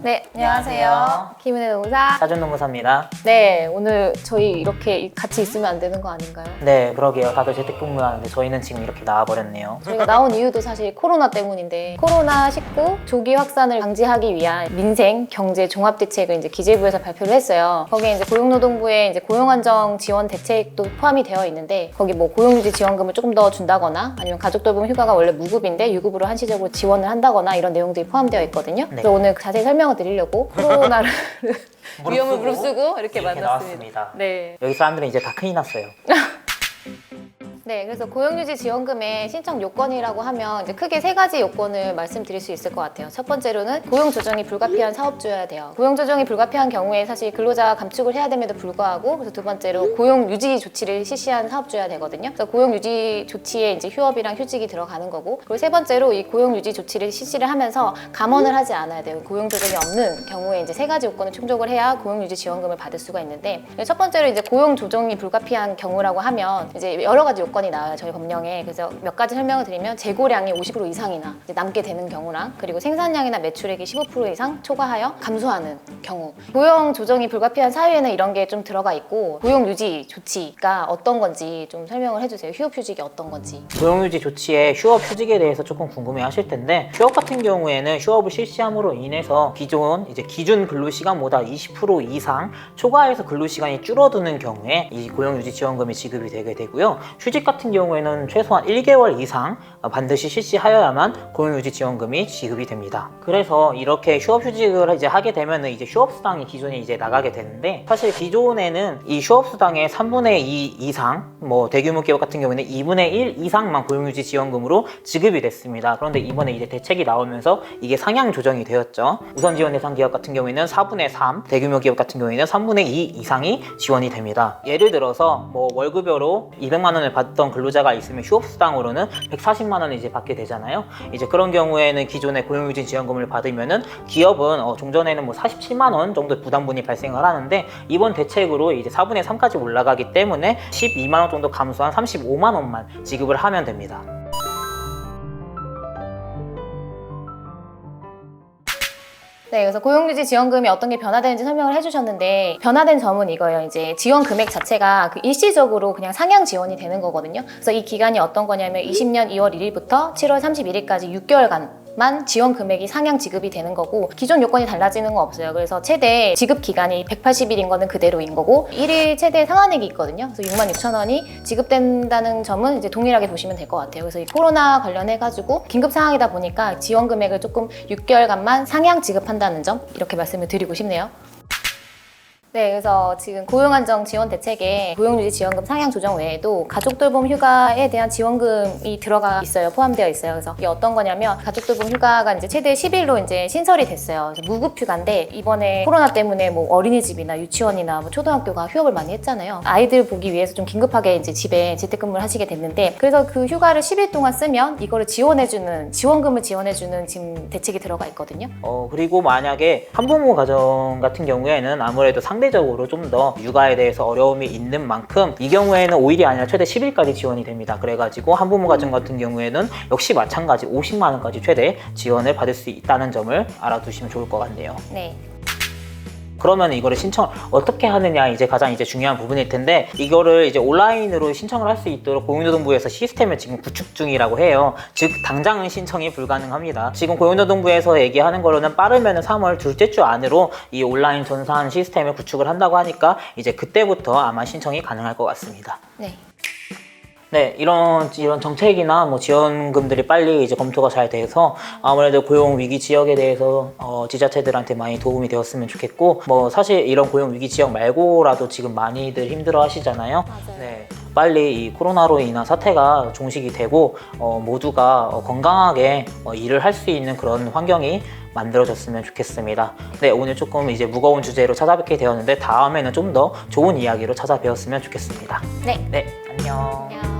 네, 안녕하세요. 김은혜 노무사. 사준노무사입니다. 네, 오늘 저희 이렇게 같이 있으면 안 되는 거 아닌가요? 네, 그러게요. 다들 재택근무하는데 저희는 지금 이렇게 나와버렸네요. 저희가 나온 이유도 사실 코로나 때문인데 코로나19 조기 확산을 방지하기 위한 민생 경제 종합 대책을 이제 기재부에서 발표를 했어요. 거기에 이제 고용노동부의 이제 고용안정 지원 대책도 포함이 되어 있는데 거기 뭐 고용유지 지원금을 조금 더 준다거나 아니면 가족돌봄 휴가가 원래 무급인데 유급으로 한시적으로 지원을 한다거나 이런 내용들이 포함되어 있거든요. 그래서 오늘 자세히 설명을 드리려고 코로나를 위험을 무릅쓰고 이렇게 만났습니다. 나왔습니다. 네. 여기 사람들은 이제 다 큰일 났어요. 네, 그래서 고용유지 지원금의 신청 요건이라고 하면 이제 크게 세 가지 요건을 말씀드릴 수 있을 것 같아요. 첫 번째로는 고용 조정이 불가피한 사업주여야 돼요. 고용 조정이 불가피한 경우에 사실 근로자가 감축을 해야 됨에도 불구하고, 그래서 두 번째로 고용 유지 조치를 실시한 사업주여야 되거든요. 그래서 고용 유지 조치에 이제 휴업이랑 휴직이 들어가는 거고, 그리고 세 번째로 이 고용 유지 조치를 실시를 하면서 감원을 하지 않아야 돼요. 고용 조정이 없는 경우에 이제 세 가지 요건을 충족을 해야 고용 유지 지원금을 받을 수가 있는데, 첫 번째로 이제 고용 조정이 불가피한 경우라고 하면 이제 여러 가지 요건이 나와요, 저희 법령에. 그래서 몇 가지 설명을 드리면 재고량이 50% 이상이나 남게 되는 경우랑, 그리고 생산량이나 매출액이 15% 이상 초과하여 감소하는 경우, 고용 조정이 불가피한 사유에는 이런 게 좀 들어가 있고, 고용 유지 조치가 어떤 건지 좀 설명을 해주세요. 휴업 휴직이 어떤 건지. 고용유지 조치의 휴업 휴직에 대해서 조금 궁금해 하실 텐데, 휴업 같은 경우에는 휴업을 실시함으로 인해서 기준 근로시간보다 20% 이상 초과해서 근로시간이 줄어드는 경우에 이 고용유지 지원금이 지급이 되게 되고요. 휴직 같은 경우에는 최소한 1개월 이상 반드시 실시하여야만 고용유지 지원금이 지급이 됩니다. 그래서 이렇게 휴업휴직을 이제 하게 되면 이제 휴업수당이 기존에 이제 나가게 되는데, 사실 기존에는 이 휴업수당의 3분의 2 이상, 뭐 대규모 기업 같은 경우에는 2분의 1 이상만 고용유지 지원금으로 지급이 됐습니다. 그런데 이번에 이제 대책이 나오면서 이게 상향 조정이 되었죠. 우선 지원 대상 기업 같은 경우에는 4분의 3, 대규모 기업 같은 경우에는 3분의 2 이상이 지원이 됩니다. 예를 들어서 뭐 월급여로 200만 원을 받던 근로자가 있으면 휴업수당으로는 140만 원을 이제 받게 되잖아요. 이제 그런 경우에는 기존의 고용유지 지원금을 받으면은 기업은 종전에는 뭐 47만 원 정도 부담분이 발생을 하는데, 이번 대책으로 이제 4분의 3까지 올라가기 때문에 12만 원 정도 감소한 35만 원만 지급을 하면 됩니다. 네, 그래서 고용유지 지원금이 어떤 게 변화되는지 설명을 해주셨는데, 변화된 점은 이거예요. 이제 지원 금액 자체가 일시적으로 그냥 상향 지원이 되는 거거든요. 그래서 이 기간이 어떤 거냐면 20년 2월 1일부터 7월 31일까지 6개월간 만 지원 금액이 상향 지급이 되는 거고, 기존 요건이 달라지는 건 없어요. 그래서 최대 지급 기간이 180일인 거는 그대로인 거고, 1일 최대 상한액이 있거든요. 그래서 66,000원이 지급된다는 점은 이제 동일하게 보시면 될 것 같아요. 그래서 이 코로나 관련해가지고 긴급 상황이다 보니까 지원 금액을 조금 6개월간만 상향 지급한다는 점, 이렇게 말씀을 드리고 싶네요. 네, 그래서 지금 고용안정 지원 대책에 고용유지 지원금 상향 조정 외에도 가족돌봄 휴가에 대한 지원금이 들어가 있어요. 포함되어 있어요. 그래서 이게 어떤 거냐면, 가족돌봄 휴가가 이제 최대 10일로 이제 신설이 됐어요. 그래서 무급 휴가인데, 이번에 코로나 때문에 뭐 어린이집이나 유치원이나 뭐 초등학교가 휴업을 많이 했잖아요. 아이들 보기 위해서 좀 긴급하게 이제 집에 재택근무를 하시게 됐는데, 그래서 그 휴가를 10일 동안 쓰면 이거를 지원금을 지원해주는 지금 대책이 들어가 있거든요. 그리고 만약에 한부모 가정 같은 경우에는 아무래도 상대적으로 좀 더 육아에 대해서 어려움이 있는 만큼 이 경우에는 5일이 아니라 최대 10일까지 지원이 됩니다. 그래가지고 한부모 가정 같은 경우에는 역시 마찬가지 50만 원까지 최대 지원을 받을 수 있다는 점을 알아두시면 좋을 것 같네요. 네. 그러면 이거를 신청을 어떻게 하느냐, 이제 가장 이제 중요한 부분일 텐데, 이거를 이제 온라인으로 신청을 할 수 있도록 고용노동부에서 시스템을 지금 구축 중이라고 해요. 즉 당장은 신청이 불가능합니다. 지금 고용노동부에서 얘기하는 거로는 빠르면 3월 둘째 주 안으로 이 온라인 전산 시스템을 구축을 한다고 하니까 이제 그때부터 아마 신청이 가능할 것 같습니다. 네. 네, 이런 정책이나 뭐 지원금들이 빨리 이제 검토가 잘 돼서 아무래도 고용 위기 지역에 대해서 지자체들한테 많이 도움이 되었으면 좋겠고, 뭐 사실 이런 고용 위기 지역 말고라도 지금 많이들 힘들어 하시잖아요. 맞아요. 네, 빨리 이 코로나로 인한 사태가 종식이 되고 모두가 건강하게 일을 할 수 있는 그런 환경이 만들어졌으면 좋겠습니다. 네, 오늘 조금 이제 무거운 주제로 찾아뵙게 되었는데, 다음에는 좀 더 좋은 이야기로 찾아뵈었으면 좋겠습니다. 네. 네, 안녕. 안녕.